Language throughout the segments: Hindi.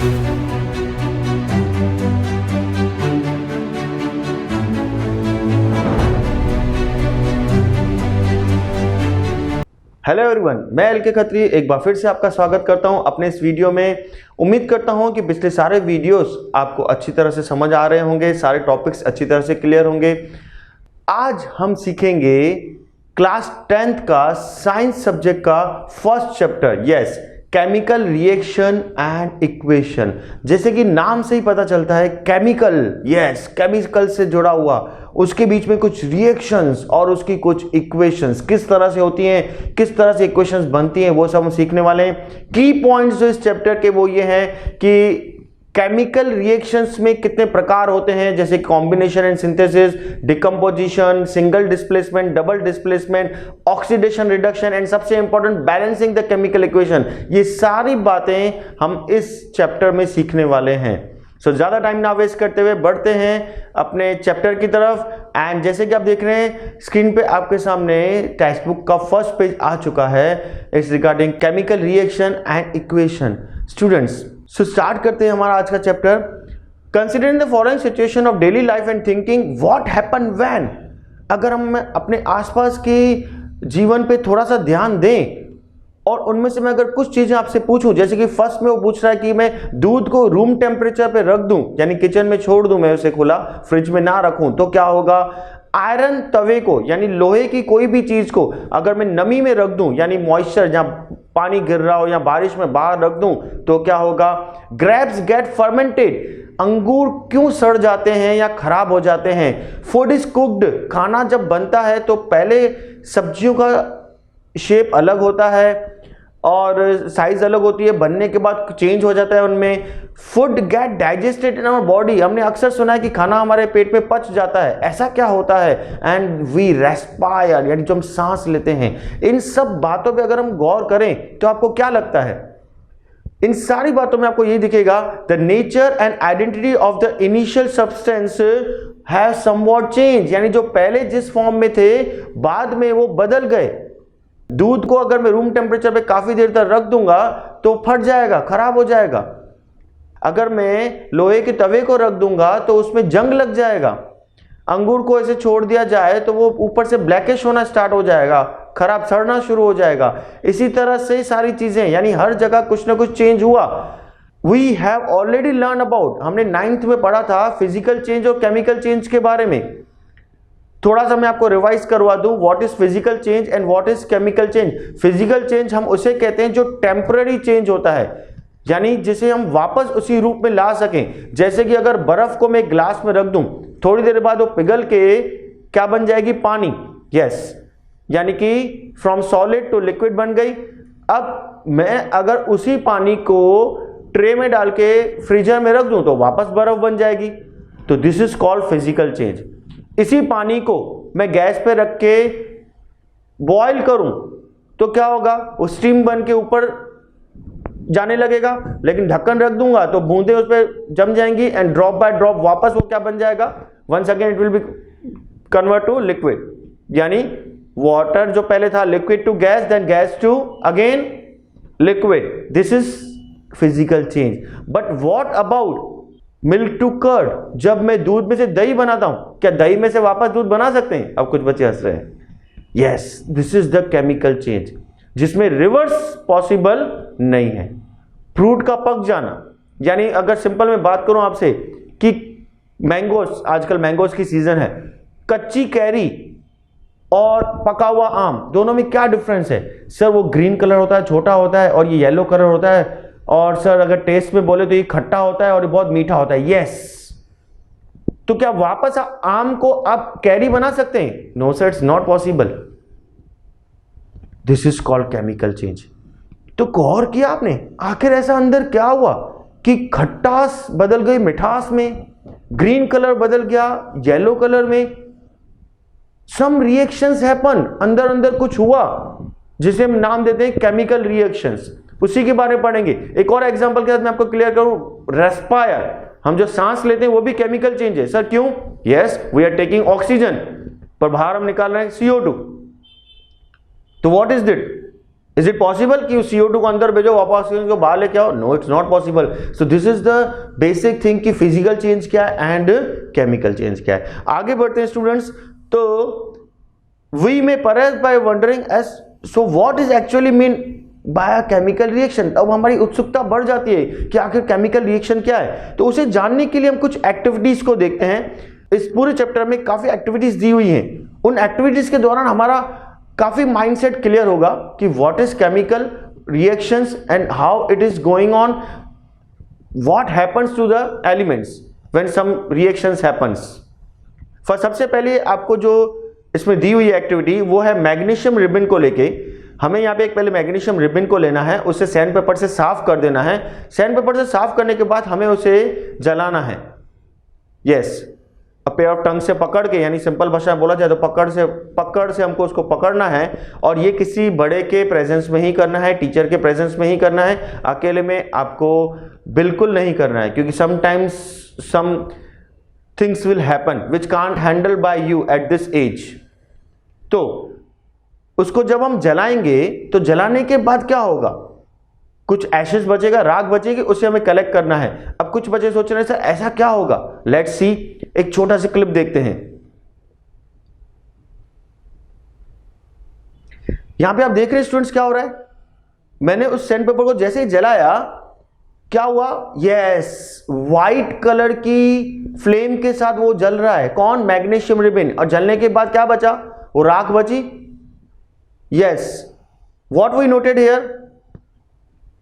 हेलो एवरीवन, मैं एल के खत्री एक बार फिर से आपका स्वागत करता हूं अपने इस वीडियो में। उम्मीद करता हूं कि पिछले सारे वीडियोस आपको अच्छी तरह से समझ आ रहे होंगे, सारे टॉपिक्स अच्छी तरह से क्लियर होंगे। आज हम सीखेंगे क्लास 10th का साइंस सब्जेक्ट का first chapter, yes, chemical reaction and equation. जैसे कि नाम से ही पता चलता है, केमिकल, यस, केमिकल से जुड़ा हुआ, उसके बीच में कुछ रिएक्शंस और उसकी कुछ इक्वेशंस किस तरह से होती हैं, किस तरह से इक्वेशंस बनती हैं, वो सब हम सीखने वाले हैं। की पॉइंट्स जो इस चैप्टर के वो ये हैं कि केमिकल रिएक्शंस में कितने प्रकार होते हैं, जैसे combination and synthesis, decomposition, single displacement, double displacement, oxidation, reduction and सबसे important balancing the chemical equation. ये सारी बातें हम इस चैप्टर में सीखने वाले हैं। सो ज्यादा टाइम ना वेस्ट करते हुए बढ़ते हैं अपने चैप्टर की तरफ। एंड जैसे कि आप देख रहे हैं स्क्रीन पे आपके सामने टेक्स्ट बुक का फर्स्ट पेज आ चुका है। It's regarding chemical reaction and equation. Students, so start करते हैं हमारा आज का chapter. Considering the following situation of daily life and thinking, what happen when. अगर हम अपने आसपास के जीवन पे थोड़ा सा ध्यान दें और उनमें से मैं अगर कुछ चीजें आपसे पूछूं, जैसे कि फर्स्ट में वो पूछ रहा है कि मैं दूध को रूम टेम्परेचर पे रख दूं, यानी किचन में छोड़ दूं, मैं उसे खुला, फ्रिज में ना रखूं, तो क्या होगा। आयरन तवे को, यानी लोहे की कोई भी चीज को अगर मैं नमी में रख दूं, यानी मॉइस्चर, जहां पानी गिर रहा हो या बारिश में बाहर रख दूं, तो क्या होगा। ग्रेप्स गेट फर्मेंटेड, अंगूर क्यों सड़ जाते हैं या खराब हो जाते हैं। फूड इज कुक्ड, खाना जब बनता है तो पहले सब्जियों का शेप अलग होता है और साइज अलग होती है, बनने के बाद चेंज हो जाता है उनमें। Food get digested in our body, हमने अक्सर सुना है कि खाना हमारे पेट में पच जाता है, ऐसा क्या होता है। एंड वी रेस्पायर, यानी जो हम सांस लेते हैं। इन सब बातों पे अगर हम गौर करें तो आपको क्या लगता है, इन सारी बातों में आपको ये दिखेगा, the nature and identity of the initial substance have somewhat change, यानी जो पहले जिस फॉर्म में थे बाद में वो बदल गए। दूध को अगर मैं रूम टेम्परेचर पे काफी देर तक रख दूंगा तो फट जाएगा, खराब हो जाएगा। अगर मैं लोहे के तवे को रख दूंगा तो उसमें जंग लग जाएगा। अंगूर को ऐसे छोड़ दिया जाए तो वो ऊपर से ब्लैकिश होना स्टार्ट हो जाएगा, खराब, सड़ना शुरू हो जाएगा। इसी तरह से सारी चीजें, यानी हर जगह कुछ ना कुछ चेंज हुआ। We have already learn about, हमने 9th में पढ़ा था फिजिकल चेंज और केमिकल चेंज के बारे में। थोड़ा सा मैं आपको रिवाइज करवा दूं, what is physical change and what is chemical change. Physical change हम उसे कहते हैं जो टेम्पररी चेंज होता है, यानी जिसे हम वापस उसी रूप में ला सकें। जैसे कि अगर बर्फ को मैं ग्लास में रख दूं, थोड़ी देर बाद वो पिघल के क्या बन जाएगी, पानी, यस, यानी कि फ्रॉम सॉलिड टू लिक्विड बन गई। अब मैं अगर उसी पानी को ट्रे में डाल के फ्रीजर में रख दूं तो वापस बर्फ बन जाएगी। तो this is called physical change. इसी पानी को मैं गैस पे रख के बॉईल करूं तो क्या होगा, वो स्टीम बन के ऊपर जाने लगेगा, लेकिन ढक्कन रख दूंगा तो बूंदें उस पर जम जाएंगी एंड ड्रॉप बाय ड्रॉप वापस वो क्या बन जाएगा, once again it will be convert to liquid. यानी वाटर जो पहले था liquid to gas, then gas to again liquid. This is physical change. But what about milk to curd, जब मैं दूध में से दही बनाता हूं, क्या दही में से वापस दूध बना सकते हैं। अब कुछ बच्चे हंस रहे हैं। Yes, this is the chemical change, जिसमें रिवर्स पॉसिबल नहीं है। फ्रूट का पक जाना, यानी अगर सिंपल में बात करूं आपसे कि मैंगोस, आजकल मैंगोस की सीजन है, कच्ची कैरी और पका हुआ आम, दोनों में क्या डिफरेंस है। सर वो ग्रीन कलर होता है, छोटा होता है, और ये येलो कलर होता है, और सर अगर टेस्ट में बोले तो ये खट्टा होता है और ये बहुत मीठा होता है। यस, तो क्या वापस आम को आप कैरी बना सकते हैं। No sir, it's not possible. This is called chemical change. तो गौर किया आपने, आखिर ऐसा अंदर क्या हुआ कि खट्टास बदल गई मिठास में, ग्रीन कलर बदल गया येलो कलर में। सम रिएक्शंस हैपन, अंदर अंदर कुछ हुआ जिसे हम नाम देते हैं केमिकल रिएक्शंस। उसी के बारे में पढ़ेंगे। एक और एग्जांपल के साथ मैं आपको क्लियर करूं, रेस्पायर, हम जो सांस लेते हैं वो भी केमिकल चेंज है। सर क्यों। Yes, we are taking oxygen, पर बाहर हम निकाल रहे हैं CO2। तो what is that, is it possible कि CO2 को अंदर भेजो वापस ऑक्सीजन को बाहर लेके आओ? No, it's not possible. So this is the basic thing कि फिजिकल चेंज क्या है एंड केमिकल चेंज क्या है। आगे बढ़ते हैं स्टूडेंट्स। तो we may perhaps by wondering as, so what is actually mean by chemical reaction. अब हमारी उत्सुकता बढ़ जाती है कि आखिर केमिकल रिएक्शन क्या है। तो उसे जानने के लिए हम कुछ एक्टिविटीज को देखते हैं। इस पूरे चैप्टर में काफी एक्टिविटीज दी हुई हैं। उन एक्टिविटीज के दौरान हमारा काफी माइंडसेट क्लियर होगा कि what is chemical reactions and how it is going on, what happens to the elements when some reactions happens. सबसे पहले आपको जो इसमें दी हुई एक्टिविटी वो है मैग्नीशियम रिबन को लेके। हमें यहाँ पे एक पहले मैग्नीशियम रिबन को लेना है, उसे सैंड पेपर से साफ कर देना है। सैंड पेपर से साफ करने के बाद हमें उसे जलाना है। यस, पेयर ऑफ टंग से पकड़ के, यानी सिंपल भाषा में बोला जाए तो पकड़ से हमको उसको पकड़ना है। और ये किसी बड़े के प्रेजेंस में ही करना है, टीचर के प्रेजेंस में ही करना है। अकेले में आपको बिल्कुल नहीं करना है, क्योंकि sometimes some things will happen which can't handle by you at this age. तो उसको जब हम जलाएंगे तो जलाने के बाद क्या होगा, कुछ एशेस बचेगा, राख बचेगी, उसे हमें कलेक्ट करना है। अब कुछ बच्चे सोच रहे हैं सर ऐसा क्या होगा, लेट्स सी। एक छोटा सा क्लिप देखते हैं। यहां पे आप देख रहे हैं स्टूडेंट्स क्या हो रहा है। मैंने उस सैंड पेपर को जैसे ही जलाया, क्या हुआ, यस, व्हाइट कलर की फ्लेम के साथ वो जल रहा है। कौन? Magnesium ribbon. और जलने के बाद क्या बचा, वो राख बची। Yes, what we noted here,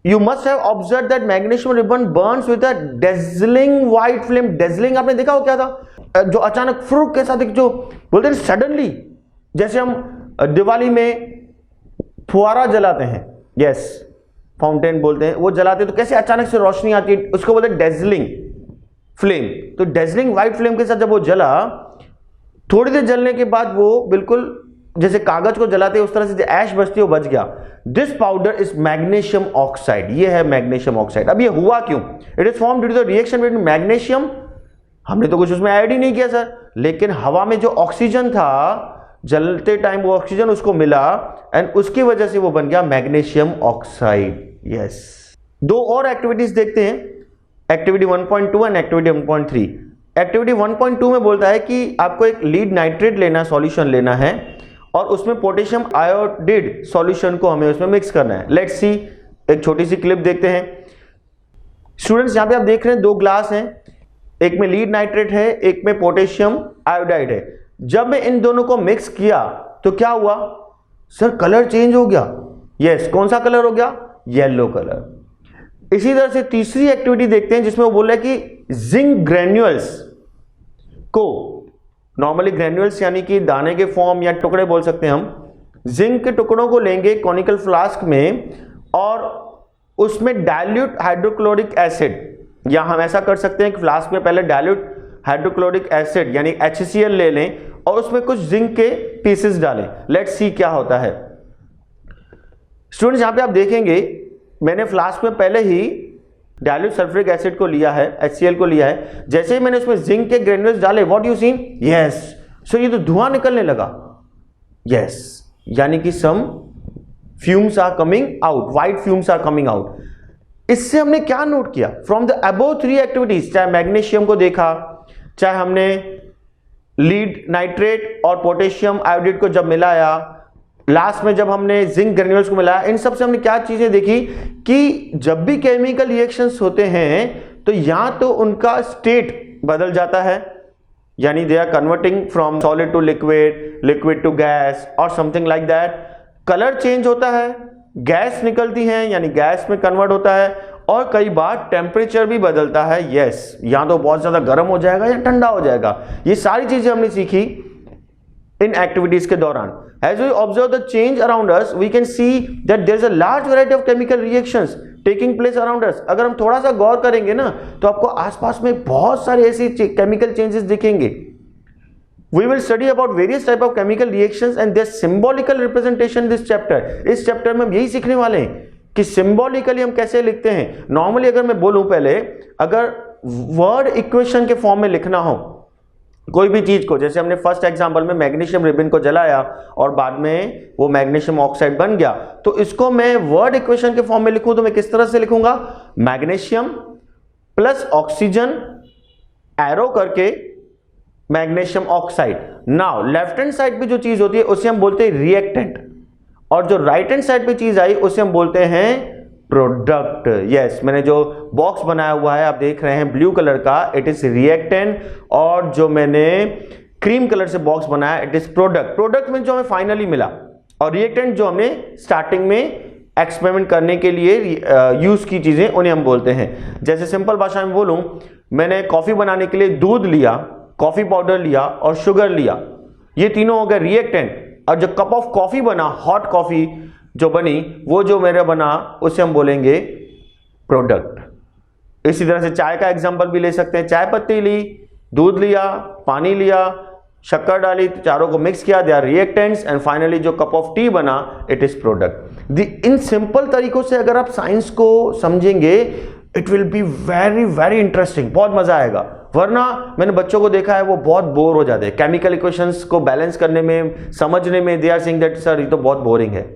you must have observed that magnesium ribbon burns with a dazzling white flame। dazzling आपने देखा हो क्या था, जो अचानक फ्रुक के साथ एक जो बोलते हैं सडनली, जैसे हम दिवाली में फुहारा जलाते हैं, यस, फाउंटेन बोलते हैं, वो जलाते हैं तो कैसे अचानक से रोशनी आती है, उसको बोलते हैं डेजलिंग फ्लेम। तो डेजलिंग व्हाइट फ्लेम के साथ जब वो जला, थोड़ी देर जलने के बाद वो बिल्कुल जैसे कागज को जलाते हैं उस तरह से जो ऐश बचती है वो बच गया। This powder is magnesium oxide. ये है मैग्नीशियम ऑक्साइड। अब ये हुआ क्यों? It is form due to the reaction between magnesium, हमने तो कुछ उसमें ऐड ही नहीं किया सर, लेकिन हवा में जो ऑक्सीजन था जलते टाइम वो ऑक्सीजन उसको मिला एंड उसकी वजह से वो बन गया मैग्नीशियम ऑक्साइड। यस, दो और एक्टिविटीज देखते हैं, एक्टिविटी 1.2 एंड एक्टिविटी 1.3। एक्टिविटी 1.2 में बोलता है कि आपको एक लीड नाइट्रेट लेना, सॉल्यूशन लेना है और उसमें पोटेशियम आयोडाइड सॉल्यूशन को हमें उसमें मिक्स करना है। लेट्स सी, एक छोटी सी क्लिप देखते हैं। स्टूडेंट्स यहां पे आप देख रहे हैं दो ग्लास हैं, एक में लीड नाइट्रेट है, एक में पोटेशियम आयोडाइड है। जब मैं इन दोनों को मिक्स किया तो क्या हुआ सर, कलर चेंज हो गया। यस, कौन सा कलर हो गया? Yellow colour. इसी तरह से तीसरी एक्टिविटी देखते हैं जिसमें वो बोल रहा है कि जिंक ग्रेन्यूल्स को, नॉर्मली ग्रेन्यूल्स यानी कि दाने के फॉर्म या टुकड़े बोल सकते हैं हम, जिंक के टुकड़ों को लेंगे कॉनिकल फ्लास्क में और उसमें डाइल्यूट हाइड्रोक्लोरिक एसिड, या हम ऐसा कर सकते हैं कि फ्लास्क में पहले डाइल्यूट हाइड्रोक्लोरिक एसिड यानी HCl ले लें और उसमें कुछ जिंक के पीसेस डालें। लेट्स सी क्या होता है। स्टूडेंट्स यहां पे आप देखेंगे मैंने फ्लास्क में पहले ही डाइल्यूट सल्फ्यूरिक एसिड को लिया है, HCl को लिया है। जैसे ही मैंने उसमें जिंक के ग्रेन्यूल्स डाले, what you seen, yes, so ये तो धुआं निकलने लगा। यस, यानी कि some fumes are coming out, white fumes are coming out. इससे हमने क्या नोट किया, फ्रॉम द अबोव 3 एक्टिविटीज, चाहे मैग्नीशियम को देखा, चाहे हमने लीड नाइट्रेट और पोटेशियम आयोडाइड को जब मिलाया, लास्ट में जब हमने जिंक ग्रेन्यूल्स को मिलाया, इन सब से हमने क्या चीजें देखी कि जब भी केमिकल रिएक्शंस होते हैं तो या तो उनका स्टेट बदल जाता है, यानी they are converting from solid to liquid, liquid to gas और something like that. Colour change होता है, गैस निकलती है यानी गैस में कन्वर्ट होता है, और कई बार टेम्परेचर भी बदलता है। यस, या तो बहुत ज्यादा गर्म हो जाएगा या ठंडा हो जाएगा। ये सारी चीजें हमने सीखी इन एक्टिविटीज के दौरान। As we observe the change around us, we can see that there is a large variety of chemical reactions taking place around us। अगर हम थोड़ा सा गौर करेंगे ना तो आपको आसपास में बहुत सारे ऐसे केमिकल चेंजेस दिखेंगे। We will study about various type of chemical reactions and their symbolical representation in this chapter। इस चैप्टर में हम यही सीखने वाले हैं कि सिंबॉलिकली हम कैसे लिखते हैं। नॉर्मली अगर मैं बोलूं पहले, अगर वर्ड इक्वेशन के फॉर्म में लिखना हो कोई भी चीज को, जैसे हमने फर्स्ट एग्जांपल में मैग्नीशियम रिबन को जलाया और बाद में वो मैग्नीशियम ऑक्साइड बन गया, तो इसको मैं वर्ड इक्वेशन के फॉर्म में लिखूं तो मैं किस तरह से लिखूंगा, मैग्नीशियम प्लस ऑक्सीजन एरो करके magnesium oxide. Now left hand side पे जो चीज होती है उसे हम बोलते हैं रिएक्टेंट, और जो राइट हैंड साइड पे चीज आई उसे हम बोलते हैं प्रोडक्ट। यस, मैंने जो बॉक्स बनाया हुआ है आप देख रहे हैं ब्लू कलर का, इट इज रिएक्टेंट, और जो मैंने क्रीम कलर से बॉक्स बनाया इट इज प्रोडक्ट। प्रोडक्ट में जो हमें फाइनली मिला, और रिएक्टेंट जो हमने स्टार्टिंग में एक्सपेरिमेंट करने के लिए यूज की चीजें उन्हें हम बोलते हैं। जैसे सिंपल भाषा में बोलूं, मैंने कॉफी बनाने के लिए दूध लिया, कॉफी पाउडर लिया और शुगर लिया, ये तीनों हो गए रिएक्टेंट, और जो कप ऑफ कॉफी बना, हॉट कॉफी जो बनी, वो जो मेरा बना उसे हम बोलेंगे प्रोडक्ट। इसी तरह से चाय का एग्जांपल भी ले सकते हैं, चाय पत्ती ली, दूध लिया, पानी लिया, शक्कर डाली, तो चारों को मिक्स किया, they are reactants, and finally जो कप ऑफ टी बना इट इज प्रोडक्ट। इन सिंपल तरीकों से अगर आप साइंस को समझेंगे it will be very very interesting, बहुत मजा आएगा। वरना मैंने बच्चों को देखा है वो बहुत बोर हो जाते हैं केमिकल इक्वेशंस को बैलेंस करने में, समझने में। They are saying that sir ये तो बहुत बोरिंग है।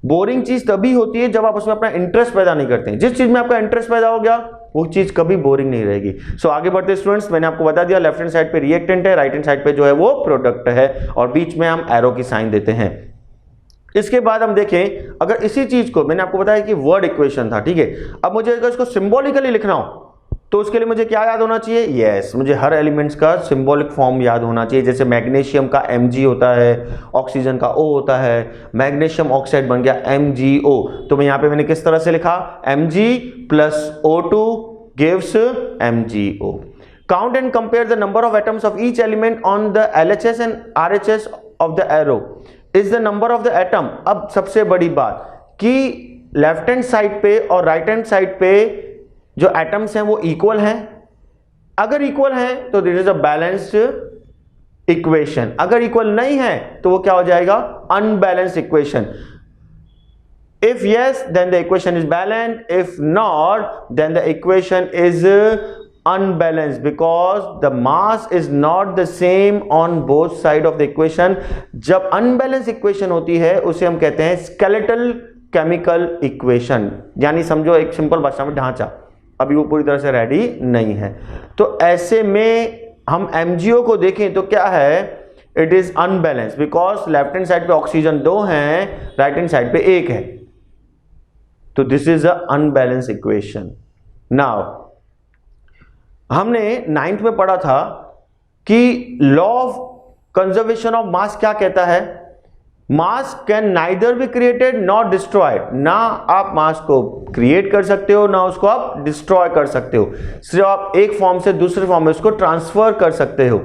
बोरिंग चीज तभी होती है जब आप उसमें अपना इंटरेस्ट पैदा नहीं करते हैं। जिस चीज में आपका इंटरेस्ट पैदा हो गया वो चीज कभी बोरिंग नहीं रहेगी। सो आगे बढ़ते स्टूडेंट्स, मैंने आपको बता दिया लेफ्ट हैंड साइड पे रिएक्टेंट है, राइट हैंड साइड पे जो है वो प्रोडक्ट है, और बीच में हम एरो की साइन देते हैं। इसके बाद हम देखें, अगर इसी चीज को मैंने आपको बताया कि वर्ड इक्वेशन था, ठीक है, अब मुझे अगर इसको सिंबॉलिकली लिखना हो तो उसके लिए मुझे क्या याद होना चाहिए, यस, मुझे हर एलिमेंट्स का सिंबॉलिक फॉर्म याद होना चाहिए। जैसे मैग्नीशियम का Mg होता है, ऑक्सीजन का O होता है, मैग्नीशियम ऑक्साइड बन गया MgO, तो मैं यहां पे मैंने किस तरह से लिखा, Mg plus O2 gives MgO। Count and compare the number of atoms of each element on the LHS and RHS of the arrow is the number of the atom। अब सबसे बड़ी बात कि लेफ्ट हैंड साइड पे और राइट हैंड साइड पे जो एटम्स हैं वो इक्वल हैं। अगर इक्वल हैं तो this is a balanced equation, अगर इक्वल नहीं है तो वो क्या हो जाएगा, unbalanced equation. If yes then the equation is balanced, if not then the equation is unbalanced because the mass is not the same on both side of the equation। जब unbalanced equation होती है उसे हम कहते हैं skeletal chemical equation, यानी समझो एक सिंपल भाषा में ढांचा, अभी वो पूरी तरह से रेडी नहीं है। तो ऐसे में हम MgO को देखें तो क्या है, it is unbalance because left hand side पे ऑक्सीजन 2 है, राइट हैंड साइड पे 1 है, तो this is a unbalance equation. Now हमने 9th में पढ़ा था कि law of conservation of mass क्या कहता है, मास can neither be created not destroyed. ना आप मास को क्रिएट कर सकते हो ना उसको आप डिस्ट्रॉय कर सकते हो, सिर्फ आप एक फॉर्म से दूसरे फॉर्म में उसको ट्रांसफर कर सकते हो।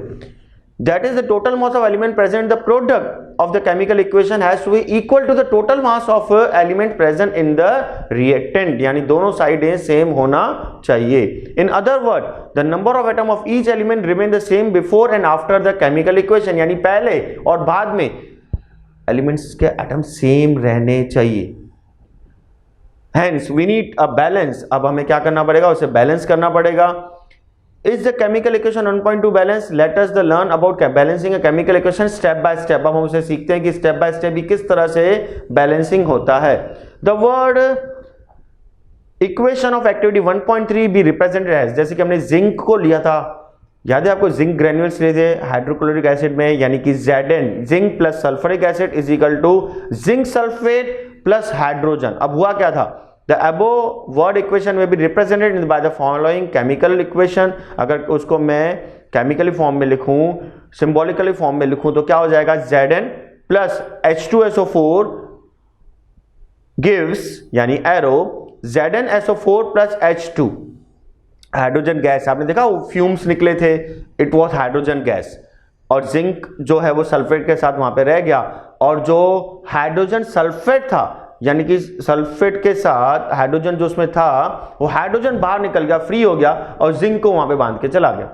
That is the total mass of element present, the product of the chemical equation has to be equal to the total mass of element present in the reactant, यानी दोनों साइडें सेम होना चाहिए। In other word the number of atom of each element remain the same before and after the chemical equation, यानी पहले और बाद में एलिमेंट्स के एटम सेम रहने चाहिए। Hence we need a balance। अब हमें क्या करना पड़ेगा, उसे बैलेंस करना पड़ेगा। Is the chemical equation 1.2 balance? Let us learn about balancing a chemical equation step by step। अब हम उसे सीखते हैं कि स्टेप बाय स्टेप भी किस तरह से बैलेंसिंग होता है। The word equation of activity 1.3 be represented as, जैसे कि हमने जिंक को लिया था, याद है आपको, जिंक ग्रेन्यूल्स लिए थे हाइड्रोक्लोरिक एसिड में, यानी कि Zn, zinc plus sulphuric acid is equal to zinc sulphate plus hydrogen. अब हुआ क्या था, the above word equation may be represented by the following chemical equation। अगर उसको मैं केमिकली फॉर्म में लिखूं, सिंबॉलिकली फॉर्म में लिखूं तो क्या हो जाएगा, Zn प्लस H2SO4 gives, यानी arrow ZnSO4 plus H2, hydrogen gas. आपने देखा वो फ्यूम्स निकले थे, इट वॉज हाइड्रोजन गैस, और जिंक जो है वो सल्फेट के साथ वहां पे रह गया, और जो हाइड्रोजन सल्फेट था, यानी कि सल्फेट के साथ हाइड्रोजन जो उसमें था वो हाइड्रोजन बाहर निकल गया, फ्री हो गया, और जिंक को वहां पे बांध के चला गया।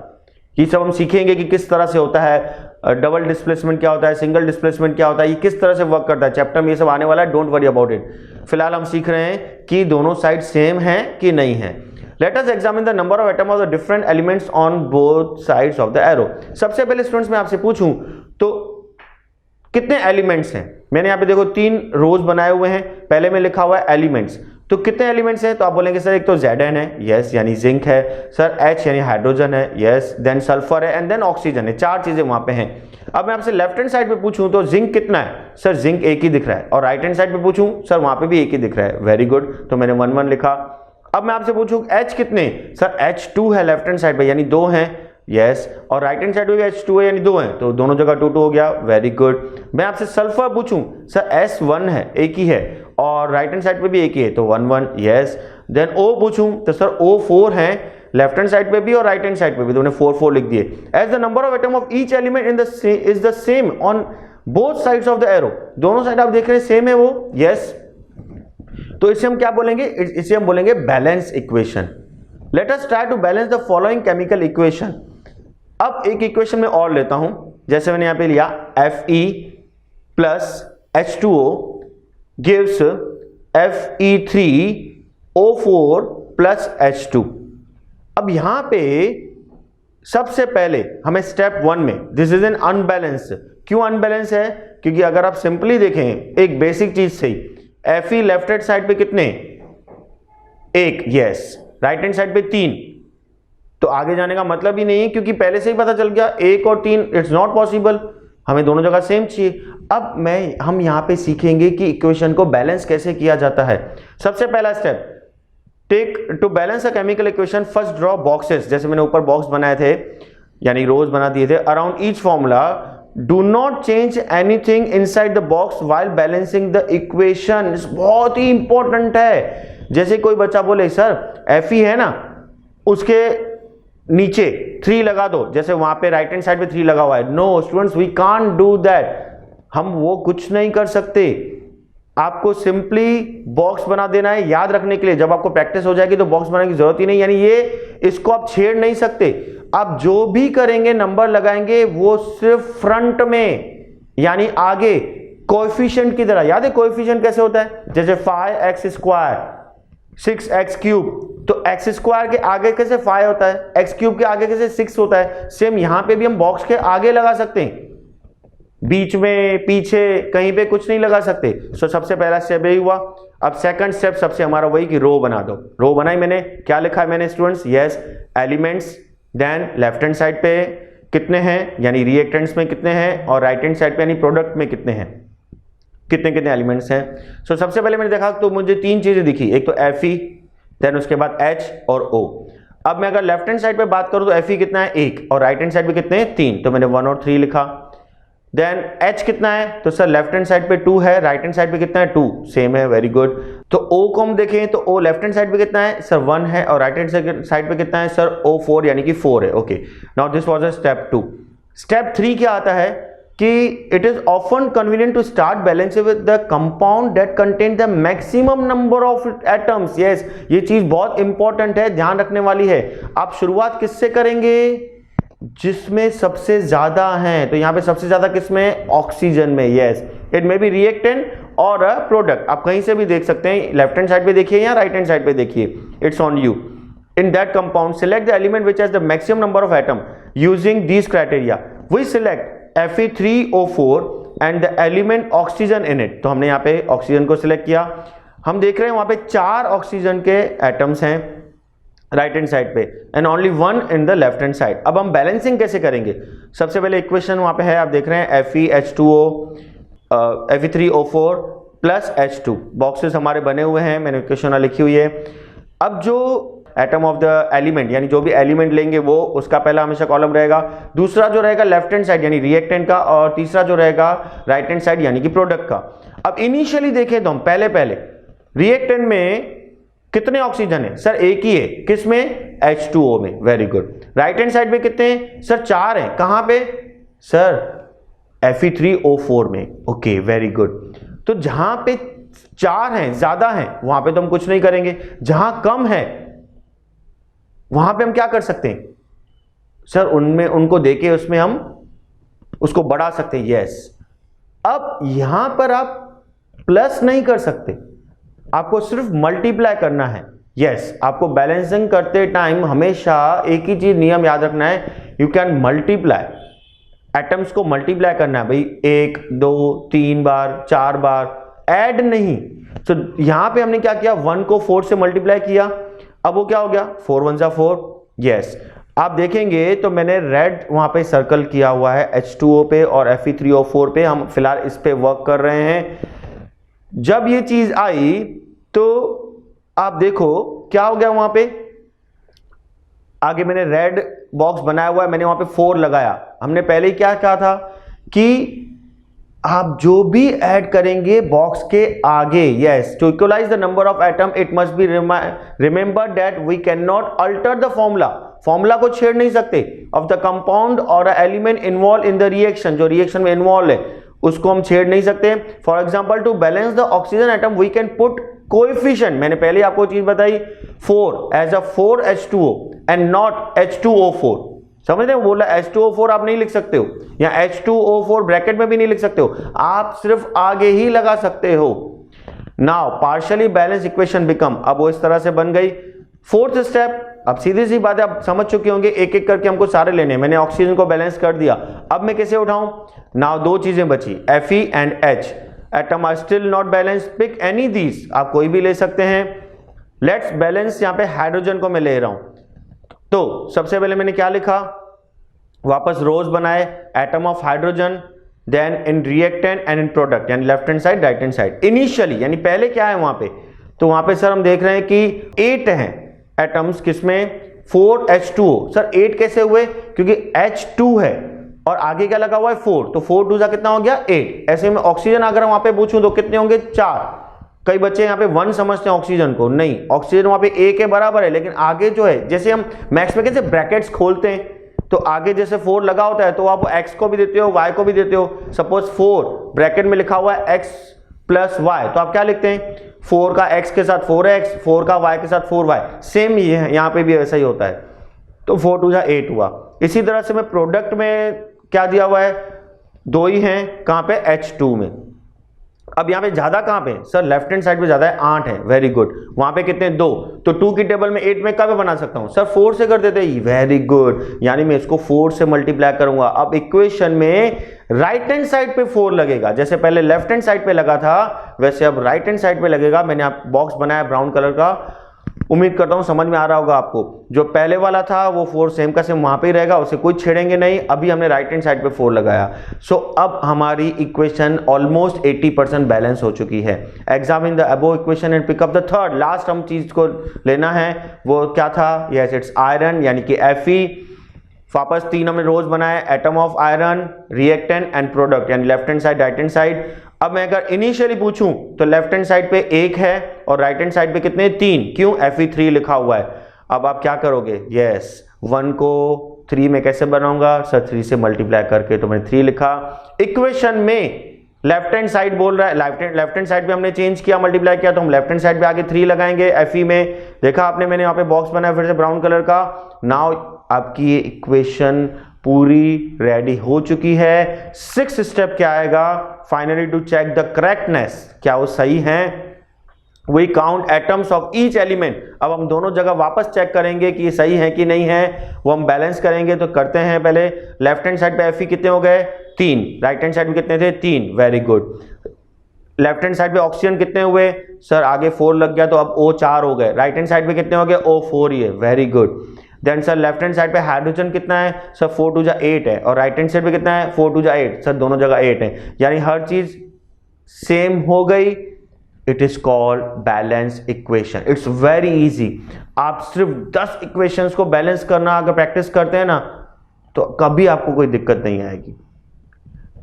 ये सब हम सीखेंगे कि किस तरह से होता है, डबल डिस्प्लेसमेंट क्या होता है, सिंगल डिस्प्लेसमेंट क्या होता है, ये किस तरह से वर्क करता है। चैप्टर में ये सब आने वाला है, डोंट वरी अबाउट इट। फिलहाल हम सीख रहे हैं कि दोनों साइड सेम हैं कि नहीं है। Let us examine the number of atom of the different elements on both sides of the arrow. सबसे पहले स्टूडेंट्स मैं आपसे पूछूं तो कितने एलिमेंट्स हैं? मैंने यहाँ पे देखो 3 रोज बनाए हुए हैं, पहले में लिखा हुआ है एलिमेंट्स, तो कितने एलिमेंट्स हैं? तो आप बोलेंगे सर एक तो Zn है, यस, यानी जिंक है, सर H यानी हाइड्रोजन है, यस, देन सल्फर है एंड देन ऑक्सीजन है। 4 चीजें वहां पे हैं। अब मैं आपसे लेफ्ट हैंड साइड पे पूछूं तो जिंक कितना है? सर जिंक एक ही दिख रहा है। और राइट हैंड साइड पे पूछूं, सर वहां पे भी एक ही दिख रहा है। वेरी गुड, तो मैंने 1 1 लिखा। अब मैं आपसे पूछूं H कितने? सर H2 है लेफ्ट हैंड साइड पे, यानी 2 हैं, यस, और राइट हैंड साइड पे भी H2 है यानी 2 है, तो दोनों जगह 2 2 हो गया। Very good. मैं आपसे सल्फर पूछूं, सर S1 है, एक ही है, और राइट हैंड साइड पे भी एक ही है, तो 1 1, यस। देन O पूछूं तो सर O4 है, लेफ्ट हैंड साइड पे भी और राइट हैंड साइड पे भी, तो मैंने 4 4 लिख दिए। As the number of atom of each element in the is the same on both sides of the arrow, दोनों साइड आप देख रहे हैं सेम है वो, यस। तो इसे हम क्या बोलेंगे? इसे हम बोलेंगे balance equation. Let us try to balance the following chemical equation. अब एक इक्वेशन में और लेता हूं, जैसे मैंने यहां पे लिया Fe plus H2O gives Fe3O4 plus H2। अब यहां पे सबसे पहले हमें स्टेप 1 में, दिस इज एन अनबैलेंस। क्यों अनबैलेंस है? क्योंकि अगर आप सिंपली देखें एक बेसिक चीज से, Fe लेफ्ट हैंड साइड पे कितने? 1, यस, राइट हैंड साइड पे 3, तो आगे जाने का मतलब ही नहीं है, क्योंकि पहले से ही पता चल गया 1 और 3, इट्स नॉट पॉसिबल, हमें दोनों जगह सेम चाहिए। अब हम यहां पे सीखेंगे कि इक्वेशन को बैलेंस कैसे किया जाता है। सबसे पहला step, take to balance a chemical equation first draw boxes, जैसे मैंने ऊपर बॉक्स बनाए थे यानी रोज बना दिए थे, around each formula. Do not change anything inside the box while balancing the equation. बहुत ही इंपॉर्टेंट है। जैसे कोई बच्चा बोले सर Fe है ना, उसके नीचे 3 लगा दो, जैसे वहां पे राइट हैंड साइड पे 3 लगा हुआ है। No students, we can't do that, हम वो कुछ नहीं कर सकते। आपको सिंपली बॉक्स बना देना है याद रखने के लिए। जब आपको प्रैक्टिस हो जाएगी तो बॉक्स बनाने की जरूरत ही नहीं, यानी ये इसको आप छेड़ नहीं सकते। आप जो भी करेंगे, नंबर लगाएंगे, वो सिर्फ फ्रंट में यानी आगे कोएफिशिएंट की तरह। याद है कोएफिशिएंट कैसे होता है? जैसे 5x², 6x³, तो x² के आगे कैसे 5 होता है, x³ के आगे कैसे 6 होता है, सेम यहां पे भी हम बॉक्स के आगे लगा सकते हैं, बीच में पीछे कहीं पे कुछ नहीं लगा सकते। सो सबसे पहला स्टेप यही हुआ। अब सेकंड स्टेप सबसे हमारा वही कि रो बना दो। रो बनाई मैंने, क्या लिखा है मैंने students? Yes, elements, then left hand side पे कितने हैं यानी रिएक्टेंट्स में कितने हैं, और राइट हैंड साइड पे यानी प्रोडक्ट में कितने हैं, कितने कितने एलिमेंट्स हैं। सो सबसे पहले मैंने देखा तो मुझे 3 चीजें दिखी, एक तो Fe, देन उसके बाद H और O। अब मैं अगर लेफ्ट हैंड साइड पे बात करूं तो Fe कितना है? 1, और राइट हैंड साइड पे कितने हैं? 3, तो मैंने 1 और 3 लिखा। देन H कितना है? तो सर लेफ्ट हैंड साइड पे 2 है, राइट हैंड साइड पे कितना है? 2, सेम है, वेरी गुड। तो O को हम देखें तो O लेफ्ट हैंड साइड पे कितना है? सर 1 है, और राइट हैंड साइड पे कितना है? सर O4 यानी कि 4 है। Okay, now this was a step 2। Step 3 क्या आता है कि it is often convenient to start balancing with the compound that contain the maximum number of atoms. Yes, ये चीज बहुत इंपॉर्टेंट है, ध्यान रखने वाली है। आप शुरुआत किससे करेंगे? जिसमें सबसे ज्यादा हैं। तो यहां पे सबसे ज्यादा किसमें? ऑक्सीजन में। Yes, it may be reactant और अ प्रोडक्ट, आप कहीं से भी देख सकते हैं, लेफ्ट हैंड साइड पे देखिए या राइट हैंड साइड पे देखिए, it's on you. In that compound, select the element which has the maximum number of atom using these criteria. We select Fe3O4 and the element oxygen in it. तो हमने यहाँ पे ऑक्सीजन को सिलेक्ट किया। हम देख रहे हैं वहां पे 4 ऑक्सीजन के एटम्स हैं राइट हैंड साइड पे and only 1 in the left hand side. अब हम बैलेंसिंग कैसे करेंगे? सबसे पहले इक्वेशन वहां पे है, आप देख रहे हैं FeH2O Fe3O4 plus H2। Boxes हमारे बने हुए हैं, मैंने इक्वेशन लिखी हुई है। अब जो एटम ऑफ द एलिमेंट यानी जो भी एलिमेंट लेंगे वो उसका पहला हमेशा कॉलम रहेगा, दूसरा जो रहेगा लेफ्ट हैंड साइड यानी रिएक्टेंट का, और तीसरा जो रहेगा राइट हैंड साइड यानी कि प्रोडक्ट का। अब इनिशियली देखें तो हम पहले रिएक्टेंट में कितने ऑक्सीजन है? सर एक ही है, किस में? H2O में। Very good. Right hand side में कितने हैं? सर 4 हैं। कहां पे? सर Fe3O4 में। Okay, very good. तो जहां पे 4 हैं, ज्यादा हैं, वहां पे तो हम कुछ नहीं करेंगे। जहां कम है वहां पे हम क्या कर सकते हैं? सर उनमें उनको देके उसमें हम उसको बढ़ा सकते हैं। यस, अब यहां पर आप प्लस नहीं कर सकते, आपको सिर्फ मल्टीप्लाई करना है। यस, आपको बैलेंसिंग करते टाइम हमेशा एक ही चीज नियम याद रखना है, यू कैन मल्टीप्लाई, एटम्स को मल्टीप्लाई करना है भाई, 1 2 3 बार 4 बार, ऐड नहीं। तो यहां पे हमने क्या किया, 1 को 4 से मल्टीप्लाई किया, अब वो क्या हो गया 4 1 जा 4। यस, आप देखेंगे तो मैंने रेड वहां पे सर्कल किया हुआ है H2O पे और Fe3O4 पे, हम फिलहाल इस पे वर्क कर रहे हैं। जब ये चीज आई तो आप देखो क्या हो गया वहां पे, आगे मैंने रेड बॉक्स बनाया हुआ है, मैंने वहां पे 4 लगाया। हमने पहले ही क्या कहा था कि आप जो भी ऐड करेंगे बॉक्स के आगे, yes, to equalise the number of atom it must be remember that we can not alter the formula, formula को छेड़ नहीं सकते, ऑफ द कंपाउंड और element involve in the reaction, जो रिएक्शन में इन्वॉल्व है उसको हम छेड़ नहीं सकते। For example to balance the oxygen atom we can put coefficient, मैंने पहले आपको चीज बताई 4 as a 4H2O and not H2O4, समझ रहे हो, बोला H2O4 आप नहीं लिख सकते हो, या H2O4 ब्रैकेट में भी नहीं लिख सकते हो, आप सिर्फ आगे ही लगा सकते हो। Now partially balance equation become, अब वो इस तरह से बन गई। फोर्थ स्टेप, अब सीधी सी बात है, आप समझ चुके होंगे, एक एक करके हमको सारे लेने हैं। मैंने ऑक्सीजन को बैलेंस कर दिया, अब मैं कैसे उठाऊं। नाउ दो चीजें बची, Fe and H, atom are still not balance, pick any these, आप कोई भी ले सकते हैं। लेट्स बैलेंस, यहां पे हाइड्रोजन को मैं ले रहा हूं, तो सबसे पहले मैंने क्या लिखा, वापस रोज बनाए, atom of hydrogen, then in reactant and in product, यानी left hand side right hand side. Initially यानी पहले क्या है वहां पे, तो वहां पे सर हम देख रहे हैं कि 8 हैं एटम्स, किसमें 4H2O। सर 8 कैसे हुए, क्योंकि H2 है और आगे क्या लगा हुआ है 4, तो 4 2 कितना हो गया 8। ऐसे में ऑक्सीजन अगर वहां पे पूछूं तो कितने होंगे 4। कई बच्चे यहाँ पे 1 समझते हैं ऑक्सीजन को, नहीं, ऑक्सीजन वहां पे 1 के बराबर है, लेकिन आगे जो है, जैसे हम मैथ्स में कैसे ब्रैकेट्स खोलते हैं, तो आगे जैसे 4 लगा होता है तो आप x को भी देते हो y को भी देते हो। सपोज 4 ब्रैकेट में लिखा हुआ है x प्लस y, तो आप क्या लिखते हैं, 4 का x के साथ 4x, 4 का y के साथ 4y। सेम ये है, यहाँ पे भी ऐसा ही होता है, तो 4 2 8 हुआ। इसी तरह से मैं प्रोडक्ट में क्या दिया हुआ है, 2 ही हैं, कहाँ पे H2 में। अब यहाँ पे ज्यादा कहाँ पे, सर लेफ्ट हैंड साइड पे ज्यादा है, 8 है, वेरी गुड। वहां पे कितने 2, तो 2 की टेबल में 8 में कब बना सकता हूं, सर 4 से कर देते हैं, वेरी गुड, यानी मैं इसको 4 से मल्टीप्लाई करूंगा। अब इक्वेशन में राइट हैंड साइड पे 4 लगेगा, जैसे पहले लेफ्ट हैंड साइड पे लगा था वैसे अब राइट हैंड साइड पे लगेगा। मैंने आप बॉक्स बनाया ब्राउन कलर का, उम्मीद करता हूं समझ में आ रहा होगा आपको। जो पहले वाला था वो 4 सेम का सेम वहां पे ही रहेगा, उसे कोई छेड़ेंगे नहीं। अभी हमने राइट हैंड साइड पे 4 लगाया, सो अब हमारी इक्वेशन ऑलमोस्ट 80% बैलेंस हो चुकी है। Examine the above equation and pick up the third, last हम चीज को लेना है, वो क्या था, यस इट्स आयरन, यानी कि Fe। वापस 3 हमने रोज बनाए, atom of iron, reactant and product, यानी left hand side right hand side. अब मैं अगर इनिशियली पूछूं तो लेफ्ट हैंड साइड पे 1 है और राइट हैंड साइड पे कितने 3, क्यों, Fe3 लिखा हुआ है। अब आप क्या करोगे, यस 1 को 3 में कैसे बनाऊंगा, सर 3 से मल्टीप्लाई करके, तो मैंने 3 लिखा। इक्वेशन में लेफ्ट हैंड साइड बोल रहा है, लेफ्ट हैंड साइड पे हमने चेंज किया, मल्टीप्लाई किया, तो हम लेफ्ट हैंड साइड पे आगे 3 लगाएंगे Fe में। देखा आपने, मैंने यहाँ पे बॉक्स बनाया फिर से ब्राउन कलर का। नाउ आपकी ये इक्वेशन पूरी रेडी हो चुकी है। 6th स्टेप क्या आएगा, finally to check the correctness, क्या वो सही है। We count atoms of each element, अब हम दोनों जगह वापस चेक करेंगे कि ये सही है कि नहीं है, वो हम बैलेंस करेंगे। तो करते हैं, पहले लेफ्ट हैंड साइड पे Fe कितने हो गए 3, राइट हैंड साइड में कितने थे 3, very good. Left hand side पे ऑक्सीजन कितने हुए, सर आगे 4 लग गया तो अब O4 हो गए, राइट हैंड साइड पे कितने हो गए O4 ही है, very good. Then sir left hand side पे हाइड्रोजन कितना है, सर 4 2 8 है, और राइट हैंड साइड पे कितना है 4 2 8, सर दोनों जगह 8 है, यानी हर चीज सेम हो गई। It is called balance equation, it's very easy. आप सिर्फ 10 इक्वेशंस को बैलेंस करना अगर प्रैक्टिस करते हैं ना, तो कभी आपको कोई दिक्कत नहीं आएगी।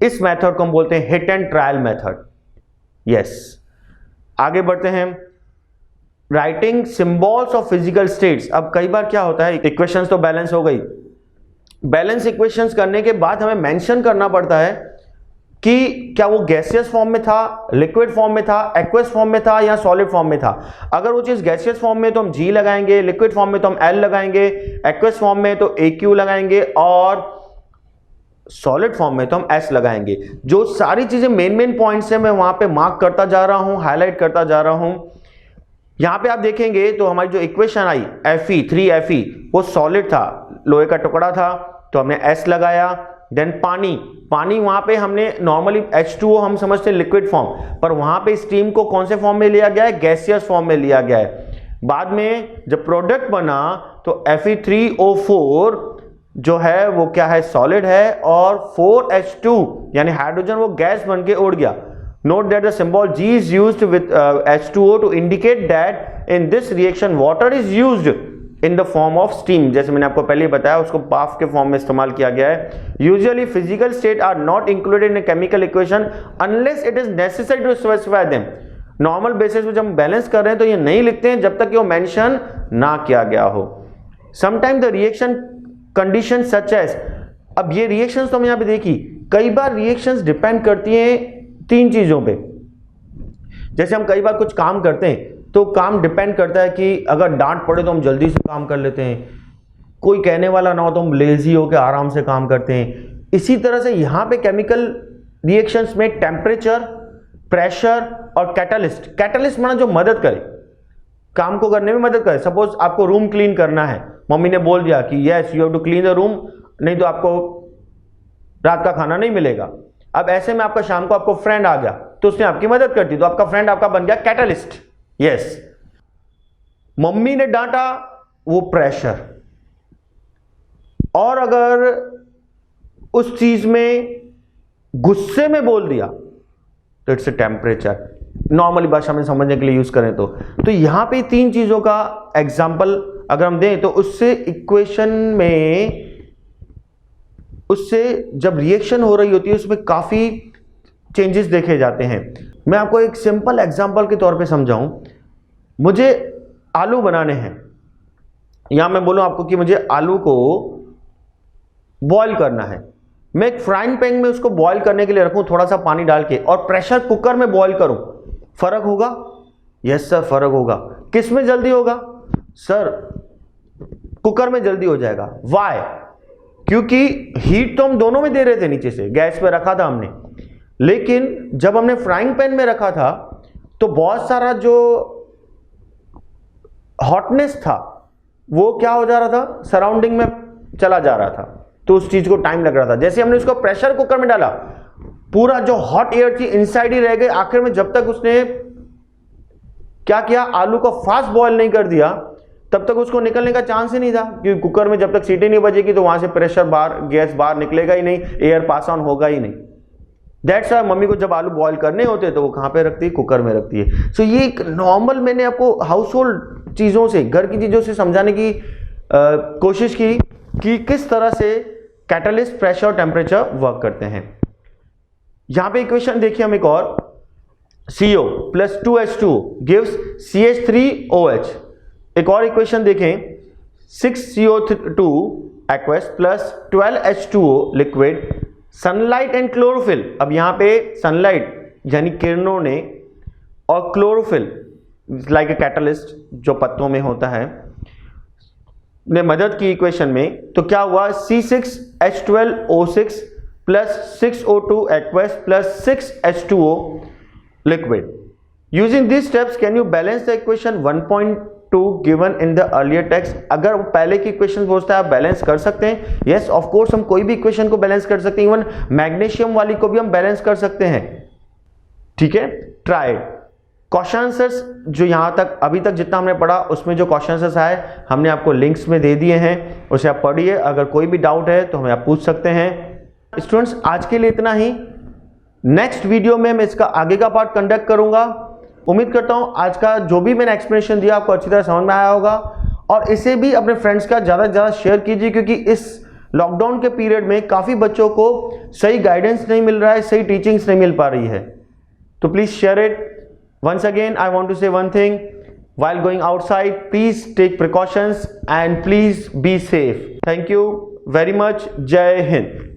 इस मेथड को हम बोलते हैं hit and trial method. Yes, आगे बढ़ते हैं, writing symbols of physical states. अब कई बार क्या होता है, इक्वेशंस तो बैलेंस हो गई, बैलेंस इक्वेशंस करने के बाद हमें मेंशन करना पड़ता है कि क्या वो गैसियस फॉर्म में था, लिक्विड फॉर्म में था, एक्वस फॉर्म में था या सॉलिड फॉर्म में था। अगर वो चीज गैसियस फॉर्म में तो हम G लगाएंगे, लिक्विड फॉर्म में तो हम L लगाएंगे, एक्वस फॉर्म में तो AQ लगाएंगे, और सॉलिड फॉर्म में तो हम S लगाएंगे। जो सारी चीजें मेन पॉइंट्स है मैं वहां पे मार्क करता जा रहा हूं, हाईलाइट करता जा रहा हूं। यहां पे आप देखेंगे तो हमारी जो इक्वेशन आई Fe3Fe वो सॉलिड था, लोहे का टुकड़ा था, तो हमने S लगाया। देन पानी वहां पे हमने नॉर्मली H2O हम समझते हैं लिक्विड फॉर्म, पर वहां पे स्टीम को कौन से फॉर्म में लिया गया है, गैसियस फॉर्म में लिया गया है। बाद में जब प्रोडक्ट बना तो Fe3O4 जो है वो क्या है, सॉलिड है, और 4H2 यानी हाइड्रोजन वो गैस बन के उड़ गया। Note that the symbol G is used with H2O to indicate that in this reaction water is used in the form of steam। जैसे मैंने आपको पहले बताया उसको भाप के फॉर्म में इस्तेमाल किया गया है। Usually physical state are not included in a chemical equation unless it is necessary to specify them। Normal basis पे जब हम बैलेंस कर रहे हैं तो ये नहीं लिखते हैं जब तक कि वो मेंशन ना किया गया हो। Sometime the reaction condition such as, अब ये रिएक्शंस तो हम यहाँ पे देखी, कई बार रिएक्शंस डिपेंड करती हैं 3 चीजों पे। जैसे हम कई बार कुछ काम करते हैं तो काम डिपेंड करता है कि अगर डांट पड़े तो हम जल्दी से काम कर लेते हैं, कोई कहने वाला ना हो तो हम लेजी होकर आराम से काम करते हैं। इसी तरह से यहाँ पे केमिकल रिएक्शंस में टेम्परेचर, प्रेशर और कैटलिस्ट माना जो मदद करे, काम को करने में मदद करे। सपोज आपको रूम क्लीन करना है, मम्मी ने बोल दिया कि yes you have to clean the room, नहीं तो आपको रात का खाना नहीं मिलेगा। अब ऐसे में आपका शाम को आपको फ्रेंड आ गया तो उसने आपकी मदद कर दी, तो आपका फ्रेंड आपका बन गया कैटलिस्ट। यस, मम्मी ने डांटा वो प्रेशर, और अगर उस चीज में गुस्से में बोल दिया तो इट्स ए टेम्परेचर। नॉर्मली भाषा में समझने के लिए यूज करें तो यहां पे 3 चीजों का एग्जाम्पल अगर हम दें तो उससे इक्वेशन में, उससे जब रिएक्शन हो रही होती है उसमें काफी चेंजेस देखे जाते हैं। मैं आपको एक सिंपल एग्जांपल के तौर पे समझाऊं, मुझे आलू बनाने हैं, या मैं बोलूं आपको कि मुझे आलू को बॉईल करना है। मैं एक फ्राइंग पैन में उसको बॉईल करने के लिए रखूं थोड़ा सा पानी डाल के, और प्रेशर कुकर में बॉईल करूं, फर्क होगा? यस सर, फर्क होगा। किस में जल्दी होगा? सर कुकर में जल्दी हो जाएगा। वाई? क्योंकि हीट तो हम दोनों में दे रहे थे, नीचे से गैस पे रखा था हमने, लेकिन जब हमने फ्राइंग पैन में रखा था तो बहुत सारा जो हॉटनेस था वो क्या हो जा रहा था, सराउंडिंग में चला जा रहा था, तो उस चीज को टाइम लग रहा था। जैसे हमने उसको प्रेशर कुकर में डाला, पूरा जो हॉट एयर थी इनसाइड ही रह गई। आखिर में जब तक उसने क्या किया, आलू को फास्ट बॉईल नहीं कर दिया, तब तक उसको निकलने का चांस ही नहीं था, क्योंकि कुकर में जब तक सीटी नहीं बजेगी तो वहां से प्रेशर बाहर, गैस बाहर निकलेगा ही नहीं, एयर पास ऑन होगा ही नहीं। दैट्स व्हाई मम्मी को जब आलू बॉईल करने होते हैं तो वो कहां पे रखती है, कुकर में रखती है। सो ये एक नॉर्मल, मैंने आपको हाउस होल्ड चीजों से, घर की चीजों से समझाने की कोशिश की कि किस तरह से कैटलिस्ट, प्रेशर और टेम्परेचर वर्क करते हैं। यहां पे इक्वेशन देखिए हम एक और, CO plus 2H2O gives CH3OH। एक और इक्वेशन देखें, 6CO2 aqueous plus 12H2O liquid, sunlight and chlorophyll. अब यहां पे सनलाइट यानी किरणों ने, और क्लोरोफिल लाइक ए कैटलिस्ट जो पत्तों में होता है, ने मदद की इक्वेशन में। तो क्या हुआ, C6H12O6 plus 6O2 aqueous plus 6H2O liquid। Using these steps can you balance the equation 1.2 given in the earlier text। अगर पहले की इक्वेशन पूछता है आप बैलेंस कर सकते हैं। यस ऑफ कोर्स, हम कोई भी इक्वेशन को बैलेंस कर सकते हैं, इवन मैग्नीशियम वाली को भी हम बैलेंस कर सकते हैं। ठीक है, ट्राई। क्वेश्चन आंसर्स जो यहां तक अभी तक जितना हमने पढ़ा उसमें जो क्वेश्चन आंसर्स आए हमने आपको लिंक्स में दे दिए हैं, उसे आप पढ़िए। अगर कोई भी डाउट है तो हमें आप पूछ सकते हैं। स्टूडेंट्स आज के लिए इतना ही। नेक्स्ट वीडियो में मैं इसका आगे का पार्ट कंडक्ट करूंगा। उम्मीद करता हूं आज का जो भी मैंने एक्सप्लेनेशन दिया आपको अच्छी तरह समझ में आया होगा, और इसे भी अपने फ्रेंड्स का ज़्यादा से ज़्यादा शेयर कीजिए, क्योंकि इस लॉकडाउन के पीरियड में काफ़ी बच्चों को सही गाइडेंस नहीं मिल रहा है, सही टीचिंग्स नहीं मिल पा रही है। तो please share it. Once again, I want to say one thing. While going outside, please take precautions and please be safe. Thank you very much. Jai Hind.